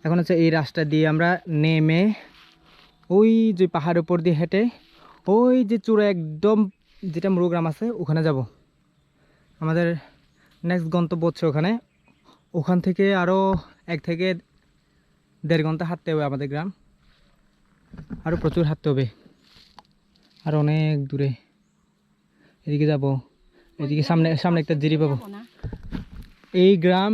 এখন হচ্ছে এই রাস্তা দিয়ে আমরা নেমে ওই যে পাহাড়ের উপর দিয়ে হেঁটে ওই যে চূড়া একদম যেটা মুরুগ্রাম আছে ওখানে যাব। আমাদের নেক্সট গন্তব্য হচ্ছে ওখানে। ওখান থেকে আরও 1 থেকে 1.5 ঘন্টা হাঁটতে হবে আমাদের গ্রাম। আরও প্রচুর হাঁটতে হবে, আর অনেক দূরে। এদিকে যাব, এদিকে সামনে সামনে একটা জিরি পাবো। এই গ্রাম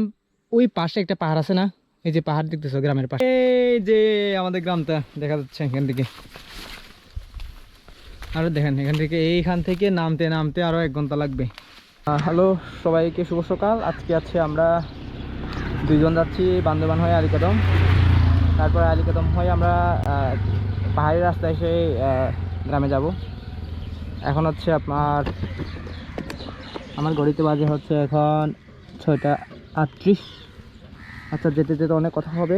ওই পাশে একটা পাহাড় আছে না, এই যে পাহাড় দেখতেছো গ্রামের পাশে, এই যে আমাদের গ্রামটা দেখা যাচ্ছে এখান থেকে। আরও দেখেন এখান থেকে এইখান থেকে নামতে নামতে আরও 1 ঘন্টা লাগবে। হ্যালো সবাইকে, শুভ সকাল। আজকে আছে আমরা 2 জন যাচ্ছি বান্দরবান হয়ে আলীকদম। তারপরে আলীকদম হয়ে আমরা পাহাড়ি রাস্তায় এসে গ্রামে যাব। এখন হচ্ছে আমার ঘড়িতে বাজে হচ্ছে এখন 6টা 38। আচ্ছা, যেতে যেতে অনেক কথা হবে।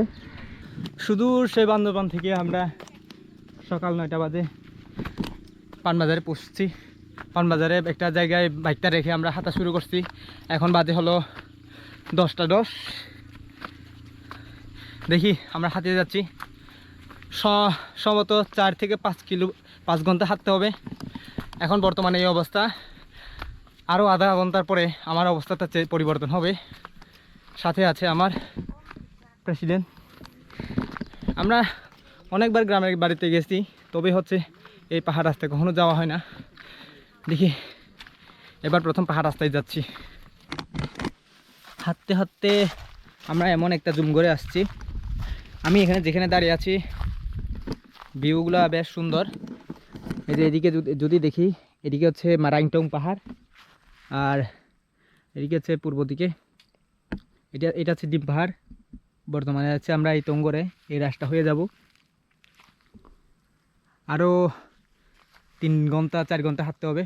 সুদূর সেই বান্দরবান থেকে আমরা সকাল 9টা বাজে পানবাজারে পৌঁছছি। পানবাজারে একটা জায়গায় বাইকটা রেখে আমরা হাঁটা শুরু করছি। এখন বাজে হলো 10টা 10। দেখি আমরা হাঁটিয়ে যাচ্ছি। সম্ভবত 4 থেকে 5 ঘন্টা হাঁটতে হবে। এখন বর্তমানে এই অবস্থা। আরও আধা ঘন্টার পরে আমার অবস্থাটা পরিবর্তন হবে। সাথে আছে আমার প্রেসিডেন্ট। আমরা অনেকবার গ্রামের বাড়িতে গেছি, তবে হচ্ছে এই পাহাড় রাস্তায় কখনো যাওয়া হয় না। দেখি এবার প্রথম পাহাড় রাস্তায় যাচ্ছি। হাঁটতে হাঁটতে আমরা এমন একটা জুম করে আসছি। আমি এখানে যেখানে দাঁড়িয়ে আছি ভিউগুলা বেশ সুন্দর। এই যে এদিকে যদি দেখি, এদিকে হচ্ছে মারাংটং পাহাড়, আর এদিকে হচ্ছে পূর্ব দিকে এটা হচ্ছে ডিম পাহাড়। বর্তমানে আছে আমরা এই টঙ্গরে এই রাস্তা হয়ে যাব। আরও 3 ঘন্টা 4 ঘন্টা হাঁটতে হবে।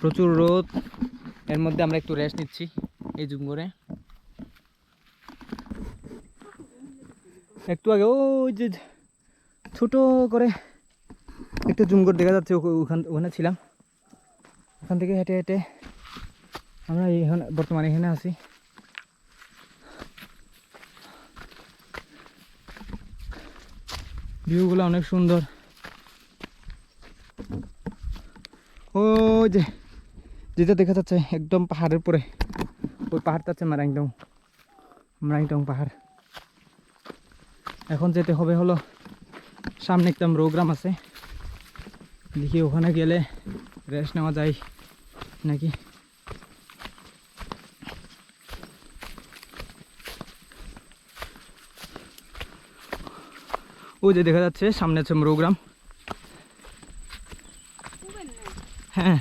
প্রচুর রোদ, এর মধ্যে আমরা একটু রেস্ট নিচ্ছি এই জুম করে। একটু আগে ওই যে ছোট করে একটা জুম করে দেখা যাচ্ছে, ওখানে ছিলাম। ওখান থেকে হেঁটে হেঁটে আমরা বর্তমানে এখানে আছি। ভিউগুলো অনেক সুন্দর। ওই যে যেটা দেখা যাচ্ছে একদম পাহাড়ের উপরে, ওই পাহাড়টা হচ্ছে মারাংটং পাহাড়। এখন যেতে হবে হলো সামনে একটা প্রোগ্রাম আছে, দেখি ওখানে গেলে রেস্ট নেওয়া যায় নাকি। ওই যে দেখা যাচ্ছে সামনে আছে প্রোগ্রাম। হ্যাঁ,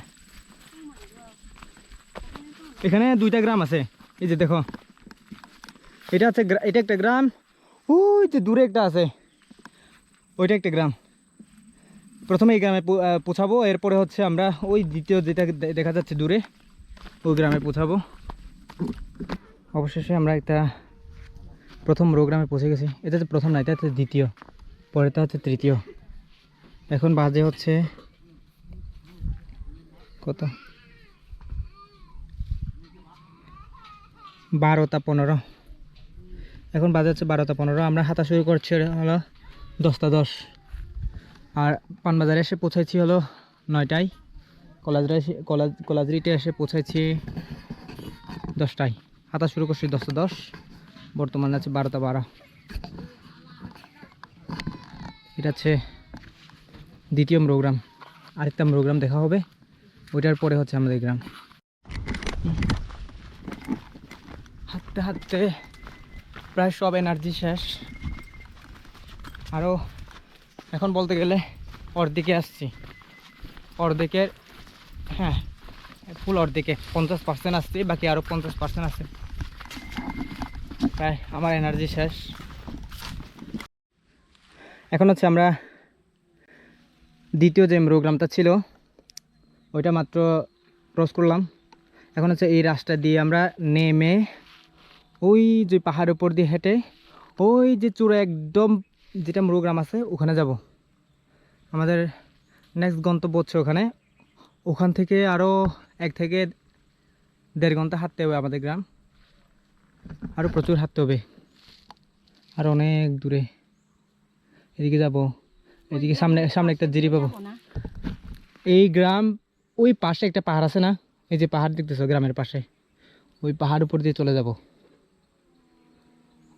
এখানে 2টা গ্রাম আছে। এই যে দেখো, এটা একটা গ্রাম। ওই যে দূরে একটা আছে, ওইটা একটা গ্রাম। প্রথমে এই গ্রামে পৌঁছাবো, এরপরে হচ্ছে আমরা ওই দ্বিতীয় যেটা দেখা যাচ্ছে দূরে ওই গ্রামে পৌঁছাবো। অবশেষে আমরা একটা প্রথম গ্রামে পৌঁছে গেছি। এটা হচ্ছে প্রথম না, এটা হচ্ছে দ্বিতীয়, পরেরটা হচ্ছে তৃতীয়। এখন বাজে হচ্ছে কত, 12টা 15। এখন বাজে হচ্ছে 12টা 15। আমরা হাঁটা শুরু করছি হলো 10টা 10। আর পানবাজারে এসে পৌঁছাইছি হলো 9টায়। কলাজরিতে এসে পৌঁছাইছি 10টায়। হাঁটা শুরু করছি 10টা 10, বর্তমানে আছে 12টা 12। এটা হচ্ছে দ্বিতীয় প্রোগ্রাম। আরেকটা প্রোগ্রাম দেখা হবে, ওইটার পরে হচ্ছে আমাদের গ্রাম। হাঁটতে হাঁটতে প্রায় সব এনার্জি শেষ। আরও এখন বলতে গেলে অর্ধেকে আসছি, অর্ধেকের, হ্যাঁ ফুল অর্ধেকে 50% আসছি, বাকি আরও 50% আছে। প্রায় আমার এনার্জি শেষ। এখন হচ্ছে আমরা দ্বিতীয় যে প্রোগ্রামটা ছিল ওইটা মাত্র ক্রস করলাম। এখন হচ্ছে এই রাস্তা দিয়ে আমরা নেমে ওই যে পাহাড়ের উপর দিয়ে হেঁটে ওই যে চূড়া একদম যেটা প্রোগ্রাম আছে ওখানে যাব। আমাদের নেক্সট গন্তব্য হচ্ছে ওখানে। ওখান থেকে আরও 1 থেকে 1.5 ঘন্টা হাঁটতে হবে আমাদের গ্রাম। আরও প্রচুর হাঁটতে হবে। আর অনেক দূরে এদিকে যাব, এদিকে সামনে সামনে একটা জিরি পাবো। এই গ্রাম ওই পাশে একটা পাহাড় আছে না, এই যে পাহাড় দেখতেছো গ্রামের পাশে, ওই পাহাড় উপর দিয়ে চলে যাব।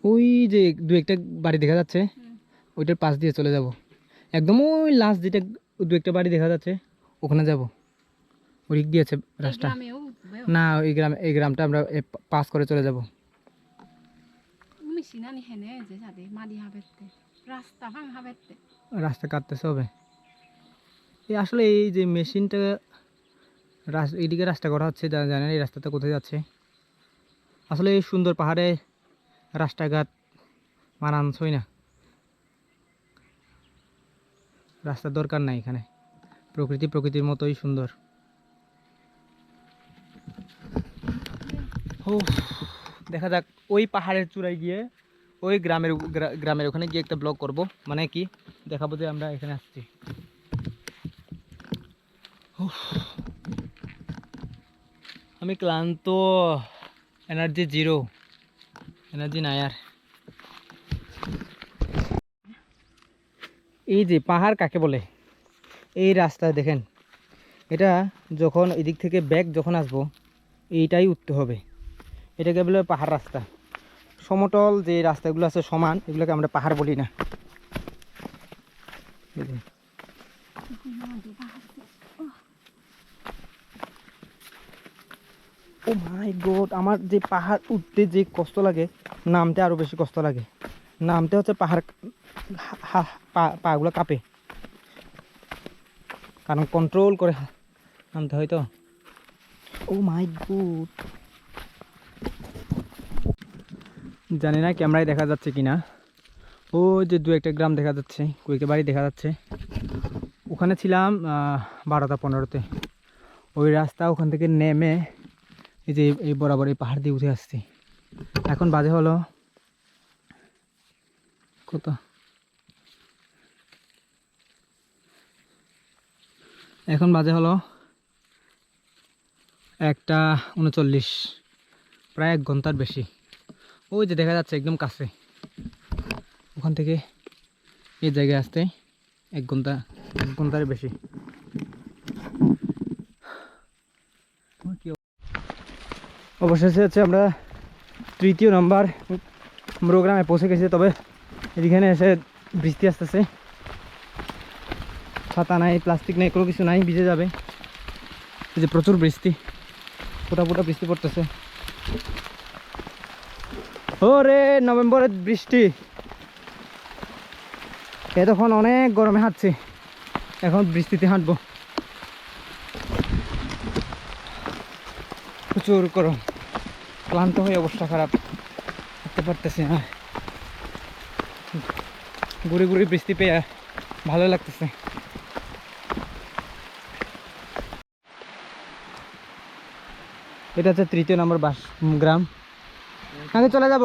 ওই যে দু একটা বাড়ি দেখা যাচ্ছে, ওইটার পাশ দিয়ে চলে যাব একদম। ওই লাস্ট যেটা দু একটা বাড়ি দেখা যাচ্ছে ওখানে যাব, ওই দিক দিয়ে আছে রাস্তা। না ওই গ্রামে, এই গ্রামটা আমরা পাস করে চলে যাব। রাস্তা কাটতেছে হবে এই আসলে, এই যে মেশিনটা এইদিকে রাস্তা করা হচ্ছে, যারা জানেন এই রাস্তাটা কোথায় যাচ্ছে। আসলে এই সুন্দর পাহাড়ে রাস্তাঘাট মানানসই না, রাস্তার দরকার নাই এখানে, প্রকৃতির মতোই সুন্দর। ও দেখা যাক, ওই পাহাড়ের চূড়ায় গিয়ে ওই গ্রামের ওখানে গিয়ে একটা ব্লগ করব, মানে কি দেখাবো যে আমরা এখানে আসছি। আমি ক্লান্ত, এনার্জি জিরো, এনার্জি নাই আর। এই যে পাহাড় কাকে বলে, এই রাস্তা দেখেন, এটা যখন এদিক থেকে ব্যাক যখন আসবো এইটাই উঠতে হবে, এটাকে বলে পাহাড় রাস্তা। সমতল যে রাস্তাগুলো আছে সমান, এগুলোকে আমরা পাহাড় বলি না। ও মাই গড, আমার যে পাহাড় উঠতে যে কষ্ট লাগে, নামতে আরো বেশি কষ্ট লাগে। নামতে হচ্ছে পাহাড় পাগুলো কাঁপে, কারণ কন্ট্রোল করে নামতে হয় তো। ও মাই গড, জানি না ক্যামেরায় দেখা যাচ্ছে কিনা, ও যে দু একটা গ্রাম দেখা যাচ্ছে, কয়েকটা বাড়ি দেখা যাচ্ছে। ওখানে ছিলাম 12টা 15তে, ওই রাস্তা ওখান থেকে নেমে এই যে এই বরাবর এই পাহাড় দিয়ে উঠে আসছি। এখন বাজে হলো কত, এখন বাজে হলো 1টা 39, প্রায় 1 ঘন্টার বেশি। ওই যে দেখা যাচ্ছে একদম কাছে, ওখান থেকে এই জায়গায় আসতে 1 ঘন্টার বেশি। অবশেষে হচ্ছে আমরা 3য় নম্বর গ্রামে পৌঁছে গেছি, তবে এখানে এসে বৃষ্টি আসতেছে, ছাতা নাই, প্লাস্টিক নেই, কোনো কিছু নাই, ভিজে যাবে। এই যে প্রচুর বৃষ্টি, ফোটা ফোটা বৃষ্টি পড়তেছে। ও রে, নভেম্বরের বৃষ্টি, তখন অনেক গরমে হাঁটছি, এখন বৃষ্টিতে হাঁটবো, প্রচুর গরম, ক্লান্ত হয়ে অবস্থা খারাপ, হাঁটতে পারতেছি না। ঘুরে ঘুরে বৃষ্টি পেয়ে ভালো লাগতেছে। এটা হচ্ছে 3য় নম্বর গ্রাম, আগে চলে যাব।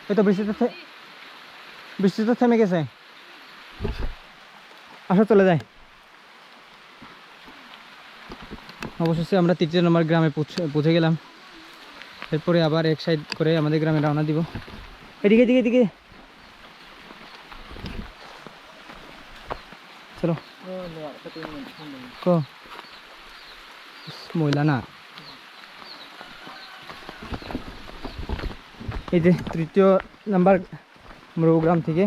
এই তো বৃষ্টি তো থেমে গেছে, আসো চলে যায়। অবশেষে আমরা 3য় নম্বর গ্রামে পৌঁছে গেলাম। এরপরে আবার এক সাইড করে আমাদের গ্রামে রওনা দিব। এদিকে এদিকে এদিকে চলো। মহিলা না, এই যে 3য় নম্বর গ্রাম থেকে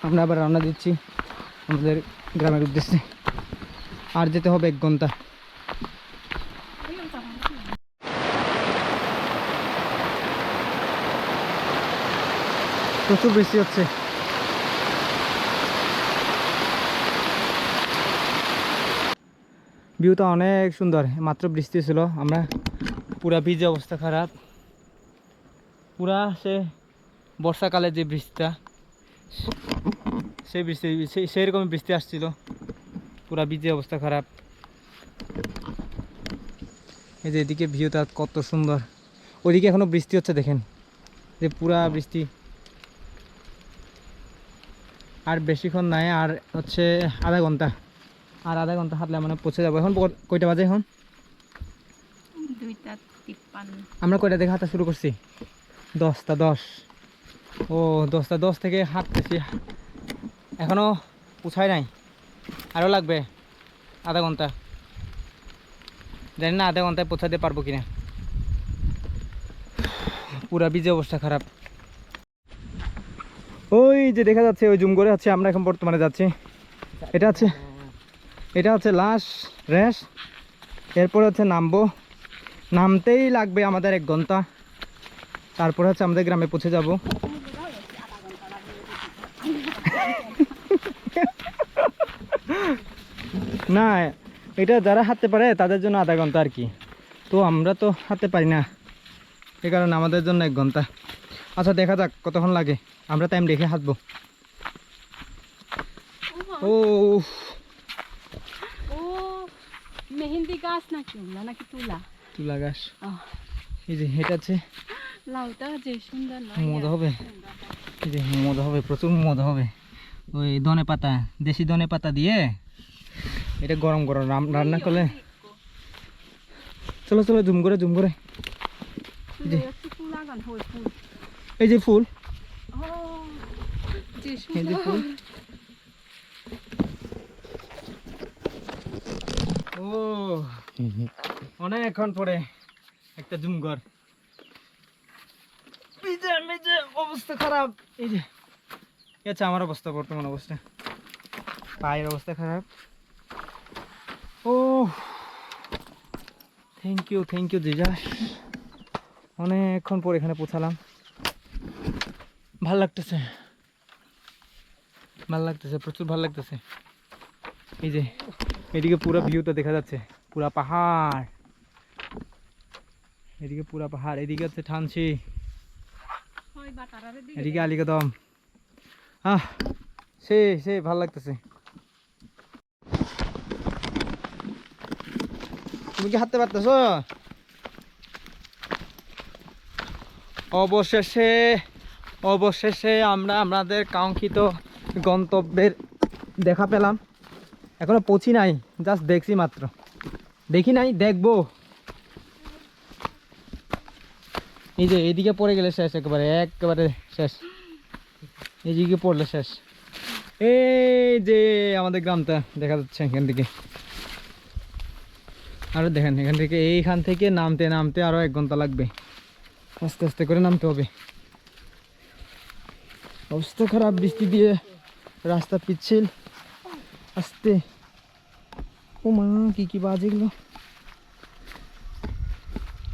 আমরা আবার রওনা দিচ্ছি আমাদের গ্রামের উদ্দেশ্যে। আর যেতে হবে 1 ঘন্টা। প্রচুর বৃষ্টি হচ্ছে, ভিউটা অনেক সুন্দর। মাত্র বৃষ্টি ছিল, আমরা পুরা ভিজে অবস্থা খারাপ, পুরা সে বর্ষাকালে যে বৃষ্টিটা, সেই বৃষ্টি সেই রকম বৃষ্টি আসছিল, পুরা ভিজে অবস্থা খারাপ। এই যে এদিকে ভিউটা কত সুন্দর, ওইদিকে এখনো বৃষ্টি হচ্ছে, দেখেন যে পুরা বৃষ্টি। আর বেশিক্ষণ নাই, আর হচ্ছে আধা ঘন্টা, আর আধা ঘন্টা হাঁটলে মানে পৌঁছে যাবো। এখন কয়টা বাজে? এখন 2টা 53। আমরা কয়টা থেকে হাঁটা শুরু করছি? 10টা 10। ও 10 থেকে হাঁটতেছি, এখনো পৌঁছায় নাই, আরও লাগবে আধা ঘন্টা। জানি না আধা ঘন্টায় পৌঁছাতে পারবো কিনা, পুরা ভিজে অবস্থা খারাপ। ওই যে দেখা যাচ্ছে ওই জুম করে আছে, আমরা এখন বর্তমানে যাচ্ছি। এটা হচ্ছে লাস্ট রেস, এরপরে হচ্ছে নামবো, নামতেই লাগবে আমাদের 1 ঘন্টা, তারপরে হচ্ছে আমাদের গ্রামে পৌঁছে যাব। না, এটা যারা হাঁটতে পারে তাদের জন্য আধা ঘন্টা আর কি, তো আমরা তো হাঁটতে পারি না, এই কারণে আমাদের জন্য 1 ঘন্টা। আচ্ছা দেখা যাক কতক্ষণ লাগে, আমরা টাইম দেখে হাঁটবো। ও ও মেহেন্দি গাছ নাকি ওগুলা, নাকি তুলা? তুলা গাছ। এই যে এটা আছে, লাউটা যে সুন্দর মদ হবে, এই যে মদ হবে, প্রচুর মদ হবে। ওই ধনে পাতা, দেশি ধনে পাতা দিয়ে এটা গরম গরম রান্না করলে। চলো চলো, জুম করে এই যে ফুল, এই যে ফুল। ও অনেকক্ষণ পরে একটা জুমঘর, ভিজে অবস্থা খারাপ। এই যে আচ্ছা, আমার অবস্থা, বর্তমান অবস্থা, পায়ের অবস্থা খারাপ। ও থ্যাংক ইউ জিজাস, অনেকক্ষণ পর এখানে পৌঁছালাম, ভাল লাগতেছে, প্রচুর ভাল লাগতেছে। এই যে এদিকে পুরো ভিউটা দেখা যাচ্ছে, পুরা পাহাড়, এদিকে পুরা পাহাড়, এদিকে হচ্ছে ঠানসি, এদিকে আলীকদম। সে ভাল লাগতেছে। তুমি কি হাঁটতে পারতেছো? অবশেষে আমরা আমাদের কাঙ্ক্ষিত গন্তব্যের দেখা পেলাম। এখনো পৌঁছি নাই, জাস্ট দেখছি মাত্র, দেখি নাই, দেখবো। এই যে এইদিকে পড়ে গেলে শেষ, একেবারে শেষ, এইদিকে পড়লে শেষ। এই যে আমাদের গ্রামটা দেখা যাচ্ছে এখান থেকে, আরো দেখেন এখান থেকে, এইখান থেকে নামতে আরো 1 ঘন্টা লাগবে, আস্তে আস্তে করে নামতে হবে। অবস্থা খারাপ, বৃষ্টি দিয়ে রাস্তা পিচ্ছিল, আস্তে। ও মা, কি বাজে এগুলো,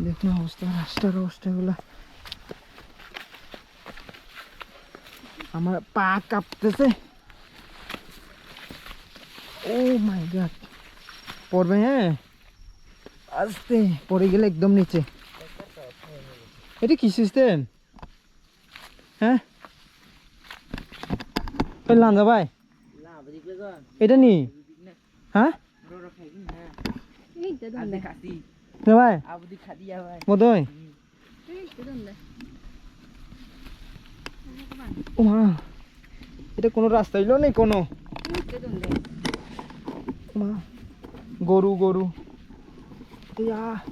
দেখুন অবস্থা, রাস্তার অবস্থাগুলো। আমার পা কাঁপতেছে। ও মাই গড, পড়বে, হ্যাঁ আস্তে, পড়ে গেলে একদম নিচে। এটা কি সিস্টেম? হ্যাঁ লাঞ্জা ভাই, এটা নি, হ্যাঁ ভাই মদয়। ও মা, এটা কোনো রাস্তা হইলো নেই কোনো। মা, গরু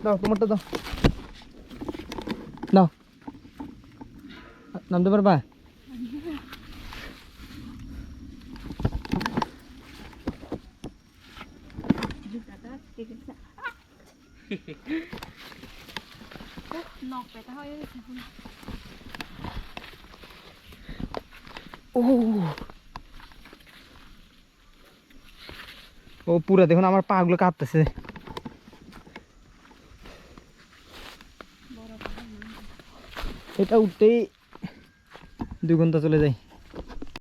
দাও, তোমারটা দাও, নামতে পারবা? ও পুরা দেখুন আমার পা গুলো কাঁপতেছে। এটা উঠতেই 2 ঘন্টা চলে যায়।